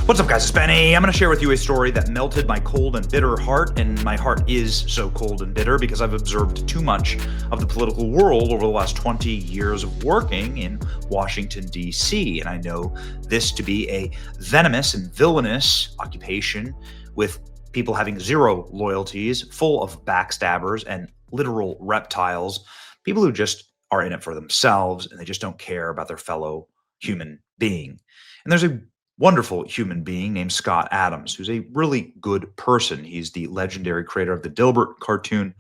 What's up, guys? It's Benny. I'm going to share with you a story that melted my cold and bitter heart, and my heart is so cold and bitter because I've observed too much of the political world over the last 20 years of working in Washington, D.C., and I know this to be a venomous and villainous occupation with people having zero loyalties, full of backstabbers and literal reptiles, people who just are in it for themselves and they just don't care about their fellow human being. And there's a wonderful human being named Scott Adams, who's a really good person. He's the legendary creator of the Dilbert cartoon.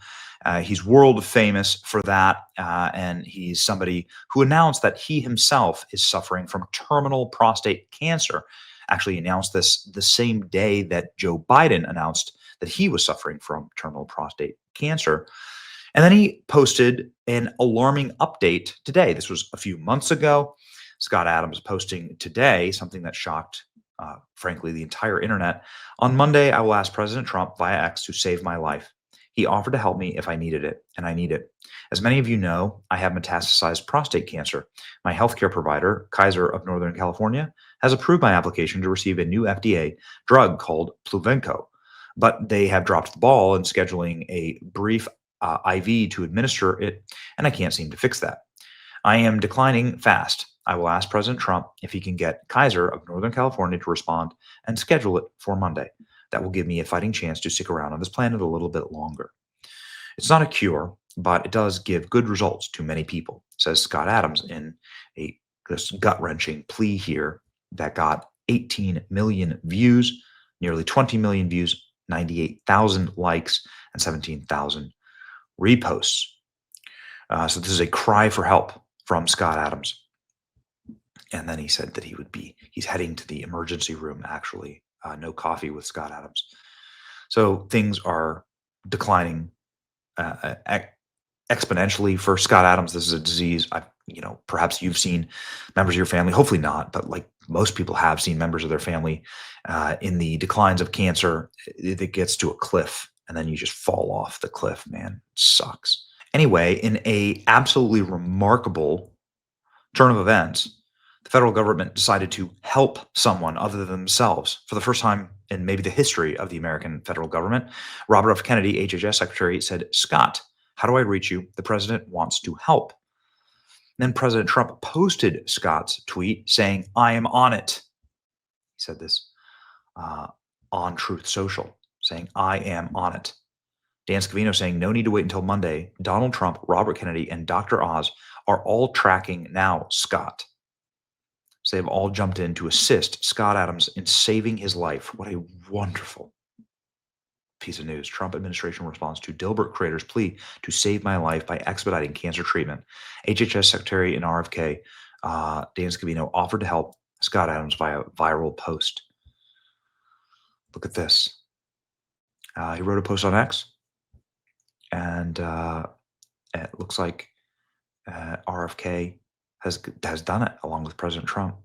He's world famous for that, and he's somebody who announced that he himself is suffering from terminal prostate cancer. Actually, he announced this the same day that Joe Biden announced that he was suffering from terminal prostate cancer. And then he posted an alarming update today. This was a few months ago. Scott Adams posting today something that shocked, frankly, the entire internet. On Monday, I will ask President Trump via X to save my life. He offered to help me if I needed it, and I need it. As many of you know, I have metastasized prostate cancer. My healthcare provider, Kaiser of Northern California, has approved my application to receive a new FDA drug called Pluvenco, but they have dropped the ball in scheduling a brief IV to administer it, and I can't seem to fix that. I am declining fast. I will ask President Trump if he can get Kaiser of Northern California to respond and schedule it for Monday. That will give me a fighting chance to stick around on this planet a little bit longer. It's not a cure, but it does give good results to many people, says Scott Adams in this gut-wrenching plea here that got 18 million views, nearly 20 million views, 98,000 likes, and 17,000 reposts. So this is a cry for help from Scott Adams. And then he said that he's heading to the emergency room, actually. No coffee with Scott Adams. So things are declining exponentially for Scott Adams. This is a disease, perhaps you've seen members of your family, hopefully not, but like most people have seen members of their family in the declines of cancer. It gets to a cliff and then you just fall off the cliff, man. It sucks. Anyway, in a absolutely remarkable turn of events, the federal government decided to help someone other than themselves for the first time in maybe the history of the American federal government. Robert F. Kennedy, HHS Secretary, said, "Scott, how do I reach you? The president wants to help." Then President Trump posted Scott's tweet saying, "I am on it." He said this on Truth Social, saying, "I am on it." Dan Scavino saying, "No need to wait until Monday. Donald Trump, Robert Kennedy, and Dr. Oz are all tracking now, Scott." So they've all jumped in to assist Scott Adams in saving his life. What a wonderful piece of news. Trump administration responds to Dilbert creator's plea to save my life by expediting cancer treatment. HHS Secretary in RFK, Dan Scavino, offered to help Scott Adams via viral post. Look at this. He wrote a post on X, and it looks like RFK has done it along with President Trump.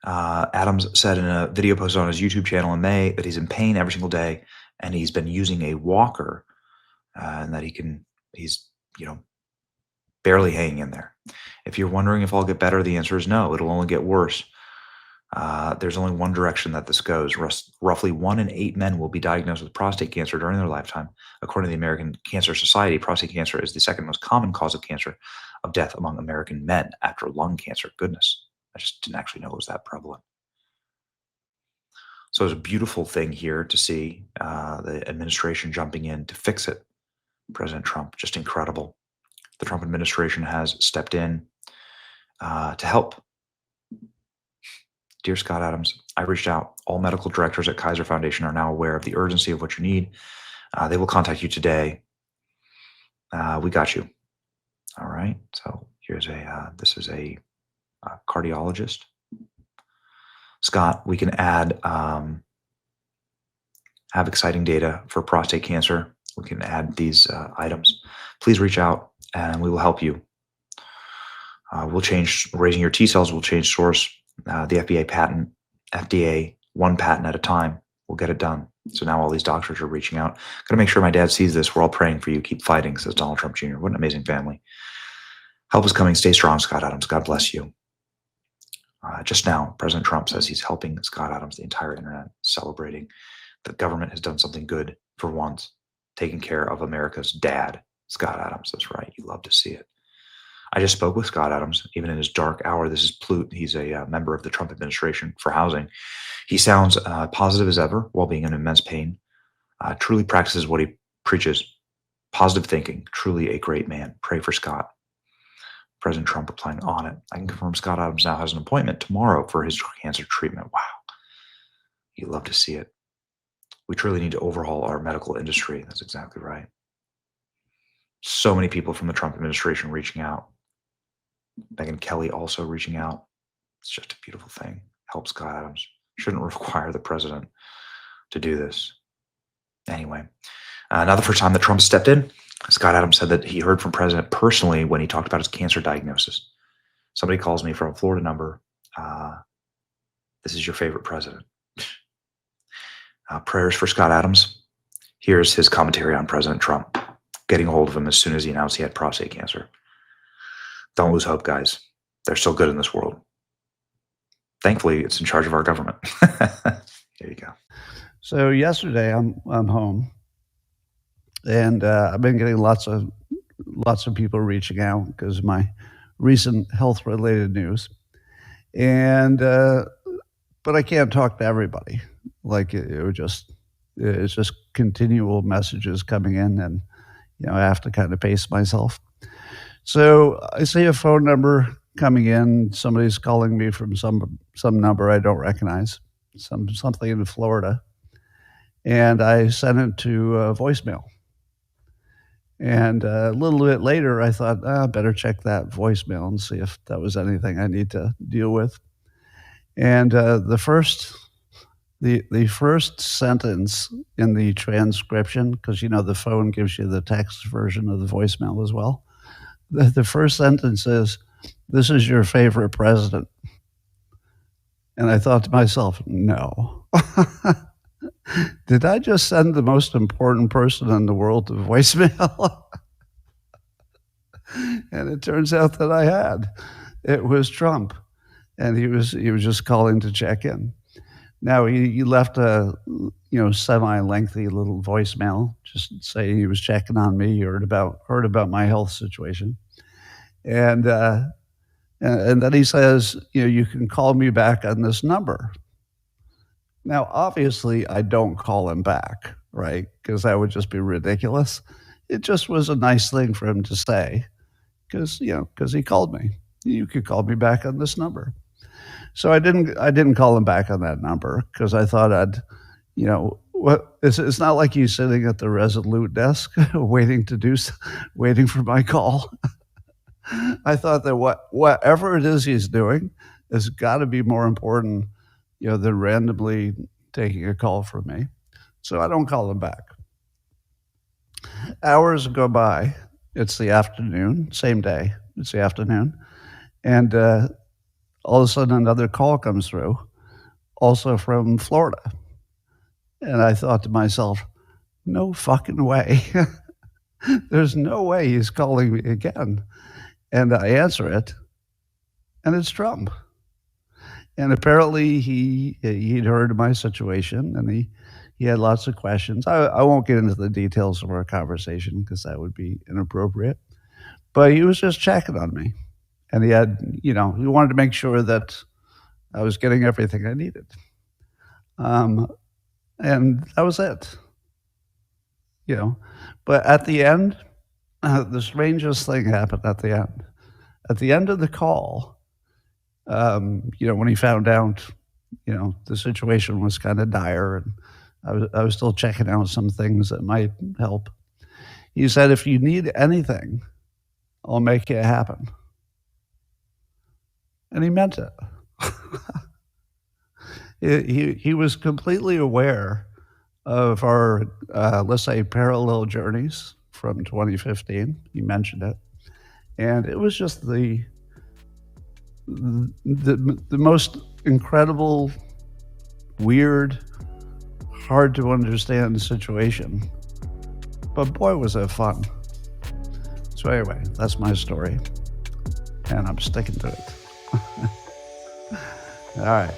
Adams said in a video posted on his YouTube channel in May that he's in pain every single day and he's been using a walker and that he's barely hanging in there. If you're wondering if I'll get better, the answer is no. It'll only get worse. There's only one direction that this goes. Roughly 1 in 8 men will be diagnosed with prostate cancer during their lifetime. According to the American Cancer Society, prostate cancer is the second most common cause of cancer of death among American men after lung cancer. Goodness, I just didn't actually know it was that prevalent. So it's a beautiful thing here to see the administration jumping in to fix it. President Trump, just incredible. The Trump administration has stepped in to help. Dear Scott Adams, I reached out. All medical directors at Kaiser Foundation are now aware of the urgency of what you need. They will contact you today. We got you. All right. So here's this is a cardiologist. Scott, we can add, have exciting data for prostate cancer. We can add these items. Please reach out and we will help you. We'll change raising your T cells. We'll change source. The FDA, one patent at a time. We'll get it done. So now all these doctors are reaching out. Got to make sure my dad sees this. We're all praying for you. Keep fighting, says Donald Trump Jr. What an amazing family. Help is coming. Stay strong, Scott Adams. God bless you. Just now, President Trump says he's helping Scott Adams, the entire internet, celebrating the government has done something good for once, taking care of America's dad, Scott Adams. That's right. You love to see it. I just spoke with Scott Adams, even in his dark hour. This is Plute. He's a member of the Trump administration for housing. He sounds positive as ever while being in immense pain. Truly practices what he preaches. Positive thinking. Truly a great man. Pray for Scott. President Trump replying on it. I can confirm Scott Adams now has an appointment tomorrow for his cancer treatment. Wow. You love to see it. We truly need to overhaul our medical industry. That's exactly right. So many people from the Trump administration reaching out. Megyn Kelly also reaching out. It's just a beautiful thing. Help Scott Adams. Shouldn't require the president to do this. Anyway, now the first time that Trump stepped in, Scott Adams said that he heard from President personally when he talked about his cancer diagnosis. Somebody calls me from a Florida number. This is your favorite president. Prayers for Scott Adams. Here's his commentary on President Trump. Getting a hold of him as soon as he announced he had prostate cancer. Don't lose hope, guys. They're still good in this world. Thankfully, it's in charge of our government. Here you go. So yesterday, I'm home, and I've been getting lots of people reaching out because of my recent health-related news, and but I can't talk to everybody. Like it's just continual messages coming in, and I have to kind of pace myself. So I see a phone number coming in. Somebody's calling me from some number I don't recognize, something in Florida, and I sent it to voicemail. And a little bit later, I thought, I better check that voicemail and see if that was anything I need to deal with. And the first sentence in the transcription, because the phone gives you the text version of the voicemail as well. The first sentence is, "This is your favorite president." And I thought to myself, no. Did I just send the most important person in the world to voicemail? And it turns out that I had. It was Trump, and he was just calling to check in. Now he left a semi-lengthy little voicemail, just saying he was checking on me, heard about my health situation, and then he says, you can call me back on this number. Now, obviously, I don't call him back, right? Because that would just be ridiculous. It just was a nice thing for him to say, because he called me. You could call me back on this number. So I didn't call him back on that number because I thought it's not like he's sitting at the Resolute desk waiting for my call. I thought that whatever it is he's doing has got to be more important, than randomly taking a call from me. So I don't call him back. Hours go by. It's the afternoon, same day. It's the afternoon. And all of a sudden another call comes through, also from Florida. And I thought to myself, no fucking way. There's no way he's calling me again. And I answer it, and it's Trump. And apparently he'd heard of my situation, and he had lots of questions. I won't get into the details of our conversation because that would be inappropriate. But he was just checking on me. And he wanted to make sure that I was getting everything I needed. And that was it. But at the end, the strangest thing happened at the end. At the end of the call, when he found out, the situation was kind of dire, and I was still checking out some things that might help. He said, "If you need anything, I'll make it happen." And he meant it. He was completely aware of our, let's say, parallel journeys from 2015. He mentioned it. And it was just the most incredible, weird, hard to understand situation. But boy, was it fun. So anyway, that's my story. And I'm sticking to it. All right.